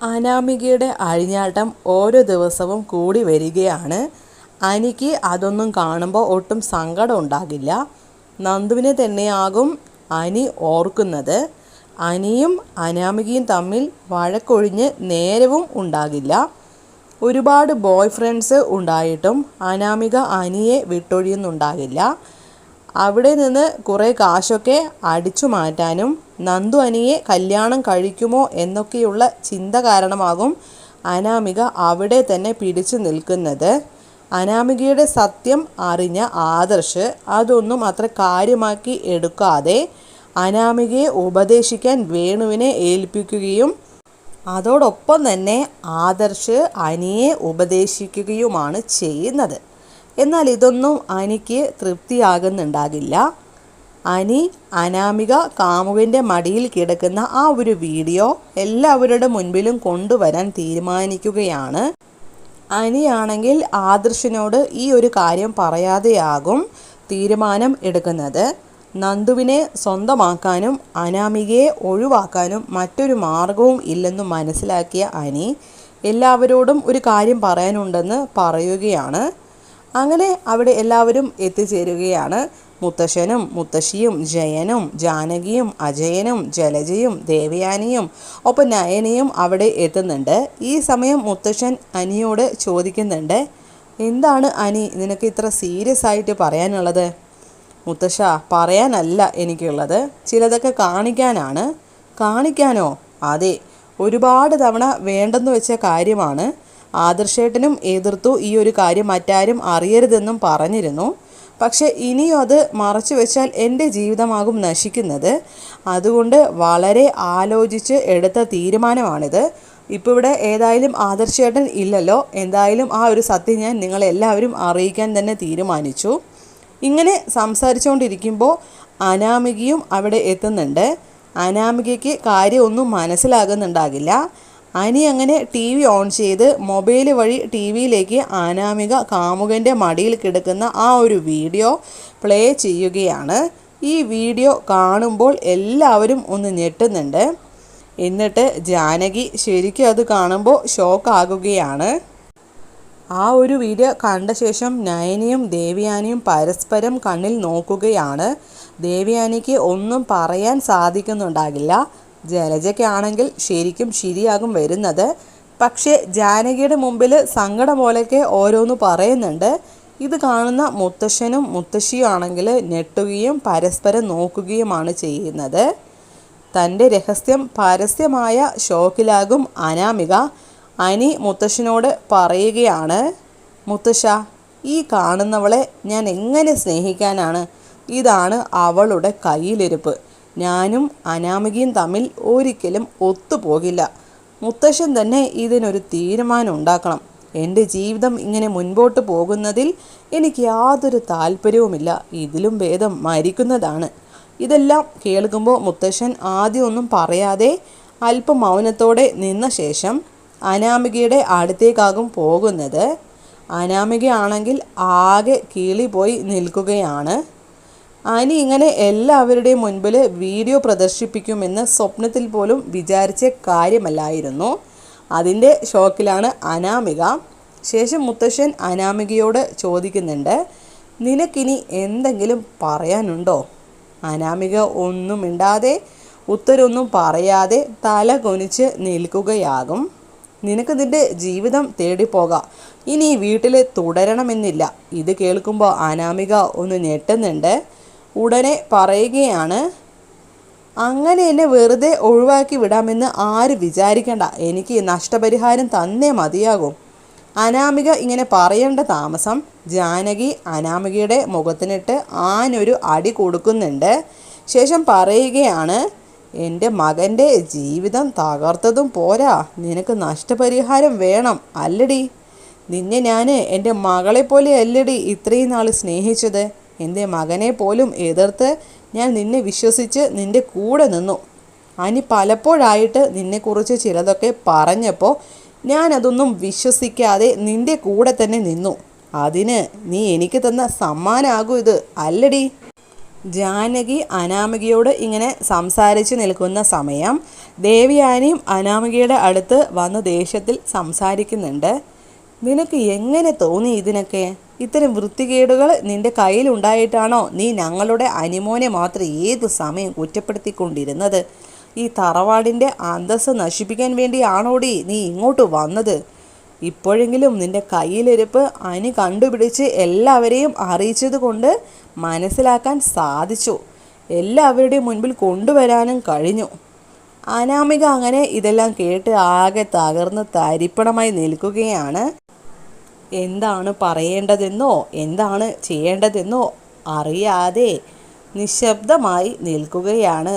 അനാമികയുടെ അഴിഞ്ഞാട്ടം ഓരോ ദിവസവും കൂടി വരികയാണ്. അനിക്ക് അതൊന്നും കാണുമ്പോൾ ഒട്ടും സങ്കടം ഉണ്ടാകില്ല. നന്ദുവിനെ തന്നെയാകും അനി ഓർക്കുന്നത്. അനിയും അനാമികയും തമ്മിൽ വഴക്കൊഴിഞ്ഞ് നേരവും ഉണ്ടാകില്ല. ഒരുപാട് ബോയ് ഫ്രണ്ട്സ് ഉണ്ടായിട്ടും അനാമിക അനിയെ വിട്ടൊഴിയുന്നുണ്ടാകില്ല. അവിടെ നിന്ന് കുറേ കാശൊക്കെ അടിച്ചു മാറ്റാനും നന്ദു അനിയെ കല്യാണം കഴിക്കുമോ എന്നൊക്കെയുള്ള ചിന്ത കാരണമാകും അനാമിക അവിടെ തന്നെ പിടിച്ചു നിൽക്കുന്നത്. അനാമികയുടെ സത്യം അറിഞ്ഞ ആദർശ് അതൊന്നും അത്ര കാര്യമാക്കി എടുക്കാതെ അനാമികയെ ഉപദേശിക്കാൻ വേണുവിനെ ഏൽപ്പിക്കുകയും അതോടൊപ്പം തന്നെ ആദർശ് അനിയെ ഉപദേശിക്കുകയുമാണ് ചെയ്യുന്നത്. എന്നാൽ ഇതൊന്നും അനിക്ക് തൃപ്തിയാകുന്നുണ്ടാകില്ല. അനി അനാമിക കാമുകൻ്റെ മടിയിൽ കിടക്കുന്ന ആ ഒരു വീഡിയോ എല്ലാവരുടെ മുൻപിലും കൊണ്ടുവരാൻ തീരുമാനിക്കുകയാണ്. അനിയാണെങ്കിൽ ആദർശിനോട് ഈ ഒരു കാര്യം പറയാതെയാകും തീരുമാനം എടുക്കുന്നത്. നന്ദുവിനെ സ്വന്തമാക്കാനും അനാമികയെ ഒഴിവാക്കാനും മറ്റൊരു മാർഗവും ഇല്ലെന്ന് മനസ്സിലാക്കിയ അനി എല്ലാവരോടും ഒരു കാര്യം പറയാനുണ്ടെന്ന് പറയുകയാണ്. അങ്ങനെ അവിടെ എല്ലാവരും എത്തിച്ചേരുകയാണ്. മുത്തശ്ശനും മുത്തശ്ശിയും ജയനും ജാനകിയും അജയനും ജലജയും ദേവയാനിയും ഒപ്പം നയനയും അവിടെ എത്തുന്നുണ്ട്. ഈ സമയം മുത്തശ്ശൻ അനിയോട് ചോദിക്കുന്നുണ്ട്, എന്താണ് അനി നിനക്ക് ഇത്ര സീരിയസ് ആയിട്ട് പറയാനുള്ളത്? മുത്തശ്ശ, പറയാനല്ല എനിക്കുള്ളത്, ചിലതൊക്കെ കാണിക്കാനാണ്. കാണിക്കാനോ? അതെ, ഒരുപാട് തവണ വേണ്ടെന്ന് വെച്ച കാര്യമാണ്. ആദർശേട്ടനും എതിർത്തു, ഈ ഒരു കാര്യം മറ്റാരും അറിയരുതെന്നും പറഞ്ഞിരുന്നു. പക്ഷെ ഇനിയും അത് മറച്ചു വെച്ചാൽ എൻ്റെ ജീവിതമാകും നശിക്കുന്നത്. അതുകൊണ്ട് വളരെ ആലോചിച്ച് എടുത്ത തീരുമാനമാണിത്. ഇപ്പോൾ ഇവിടെ ഏതായാലും ആദർശേട്ടൻ ഇല്ലല്ലോ, എന്തായാലും ആ ഒരു സത്യം ഞാൻ നിങ്ങളെല്ലാവരും അറിയിക്കാൻ തന്നെ തീരുമാനിച്ചു. ഇങ്ങനെ സംസാരിച്ചുകൊണ്ടിരിക്കുമ്പോൾ അനാമികയും അവിടെ എത്തുന്നുണ്ട്. അനാമികയ്ക്ക് കാര്യമൊന്നും മനസ്സിലാകുന്നുണ്ടാകില്ല. അനി അങ്ങനെ ടി വി ഓൺ ചെയ്ത് മൊബൈൽ വഴി ടി വിയിലേക്ക് അനാമിക കാമുകൻ്റെ മടിയിൽ കിടക്കുന്ന ആ ഒരു വീഡിയോ പ്ലേ ചെയ്യുകയാണ്. ഈ വീഡിയോ കാണുമ്പോൾ എല്ലാവരും ഒന്ന് ഞെട്ടുന്നുണ്ട്. എന്നിട്ട് ജാനകി ശരിക്കും അത് കാണുമ്പോൾ ഷോക്കാകുകയാണ്. ആ ഒരു വീഡിയോ കണ്ട ശേഷം നയനയും ദേവയാനിയും പരസ്പരം കണ്ണിൽ നോക്കുകയാണ്. ദേവയാനിക്ക് ഒന്നും പറയാൻ സാധിക്കുന്നുണ്ടാകില്ല. ജലജയ്ക്കാണെങ്കിൽ ശരിക്കും ശരിയാകും വരുന്നത്. പക്ഷേ ജാനകിയുടെ മുമ്പിൽ സങ്കടം പോലെയൊക്കെ ഓരോന്ന് പറയുന്നുണ്ട്. ഇത് കാണുന്ന മുത്തശ്ശനും മുത്തശ്ശിയും ആണെങ്കിൽ ഞെട്ടുകയും പരസ്പരം നോക്കുകയുമാണ് ചെയ്യുന്നത്. തൻ്റെ രഹസ്യം പരസ്യമായ ഷോക്കിലാകും അനാമിക. അനി മുത്തശ്ശനോട് പറയുകയാണ്, മുത്തശ്ശ, ഈ കാണുന്നവളെ ഞാൻ എങ്ങനെ സ്നേഹിക്കാനാണ്? ഇതാണ് അവളുടെ കയ്യിലിരിപ്പ്. ഞാനും അനാമികയും തമ്മിൽ ഒരിക്കലും ഒത്തുപോകില്ല. മുത്തശ്ശൻ തന്നെ ഇതിനൊരു തീരുമാനം ഉണ്ടാക്കണം. എൻ്റെ ജീവിതം ഇങ്ങനെ മുൻപോട്ട് പോകുന്നതിൽ എനിക്ക് യാതൊരു താല്പര്യവുമില്ല. ഇതിലും ഭേദം മരിക്കുന്നതാണ്. ഇതെല്ലാം കേൾക്കുമ്പോൾ മുത്തശ്ശൻ ആദ്യമൊന്നും പറയാതെ അല്പം മൗനത്തോടെ നിന്ന ശേഷം അനാമികയുടെ അടുത്തേക്കാകും പോകുന്നത്. അനാമികയാണെങ്കിൽ ആകെ കിളി പോയി നിൽക്കുകയാണ്. അനി ഇങ്ങനെ എല്ലാവരുടെയും മുൻപിൽ വീഡിയോ പ്രദർശിപ്പിക്കുമെന്ന് സ്വപ്നത്തിൽ പോലും വിചാരിച്ച കാര്യമല്ലായിരുന്നു. അതിൻ്റെ ഷോക്കിലാണ് അനാമിക. ശേഷം മുത്തശ്ശൻ അനാമികയോട് ചോദിക്കുന്നുണ്ട്, നിനക്കിനി എന്തെങ്കിലും പറയാനുണ്ടോ? അനാമിക ഒന്നും മിണ്ടാതെ ഉത്തരമൊന്നും പറയാതെ തല കുനിച്ച് നിൽക്കുകയാകും. നിനക്ക് നിൻ്റെ ജീവിതം തേടിപ്പോകാം, ഇനി ഈ വീട്ടിൽ തുടരണമെന്നില്ല. ഇത് കേൾക്കുമ്പോൾ അനാമിക ഒന്ന് ഞെട്ടുന്നുണ്ട്. ഉടനെ പറയുകയാണ്, അങ്ങനെ എന്നെ വെറുതെ ഒഴിവാക്കി വിടാമെന്ന് ആര് വിചാരിക്കണ്ട. എനിക്ക് നഷ്ടപരിഹാരം തന്നേ മതിയാകും. അനാമിക ഇങ്ങനെ പറയേണ്ട താമസം ജാനകി അനാമികയുടെ മുഖത്തിനിട്ട് ആനൊരു അടി കൊടുക്കുന്നുണ്ട്. ശേഷം പറയുകയാണ്, എൻ്റെ മകൻ്റെ ജീവിതം തകർത്തതും പോരാ, നിനക്ക് നഷ്ടപരിഹാരം വേണം അല്ലടി? നിന്നെ ഞാൻ എൻ്റെ മകളെപ്പോലെ അല്ലടി ഇത്രയും നാൾ സ്നേഹിച്ചത്. എൻ്റെ മകനെ പോലും എതിർത്ത് ഞാൻ നിന്നെ വിശ്വസിച്ച് നിൻ്റെ കൂടെ നിന്നു. അനി പലപ്പോഴായിട്ട് നിന്നെക്കുറിച്ച് ചിലതൊക്കെ പറഞ്ഞപ്പോൾ ഞാനതൊന്നും വിശ്വസിക്കാതെ നിൻ്റെ കൂടെ തന്നെ നിന്നു. അതിന് നീ എനിക്ക് തന്ന സമ്മാനമാകും ഇത് അല്ലടി? ജാനകി അനാമികയോട് ഇങ്ങനെ സംസാരിച്ച് നിൽക്കുന്ന സമയം ദേവയാനിയും അനാമികയുടെ അടുത്ത് വന്ന് ദേഷ്യത്തിൽ സംസാരിക്കുന്നുണ്ട്. നിനക്ക് എങ്ങനെ തോന്നി ഇതിനൊക്കെ? ഇത്തരം വൃത്തികേടുകൾ നിന്റെ കയ്യിലുണ്ടായിട്ടാണോ നീ ഞങ്ങളുടെ അനിമോനെ മാത്രം ഏതു സമയം കുറ്റപ്പെടുത്തിക്കൊണ്ടിരുന്നത്? ഈ തറവാടിൻ്റെ അന്തസ്സ് നശിപ്പിക്കാൻ വേണ്ടിയാണോടി നീ ഇങ്ങോട്ട് വന്നത്? ഇപ്പോഴെങ്കിലും നിന്റെ കയ്യിലിരിപ്പ് അനി കണ്ടുപിടിച്ച് എല്ലാവരെയും അറിയിച്ചത് കൊണ്ട് മനസ്സിലാക്കാൻ സാധിച്ചു. എല്ലാവരുടെയും മുൻപിൽ കൊണ്ടുവരാനും കഴിഞ്ഞു. അനാമിക അങ്ങനെ ഇതെല്ലാം കേട്ട് ആകെ തകർന്ന് തരിപ്പണമായി നിൽക്കുകയാണ്. എന്താണ് പറയേണ്ടതെന്നോ എന്താണ് ചെയ്യേണ്ടതെന്നോ അറിയാതെ നിശബ്ദമായി നിൽക്കുകയാണ്.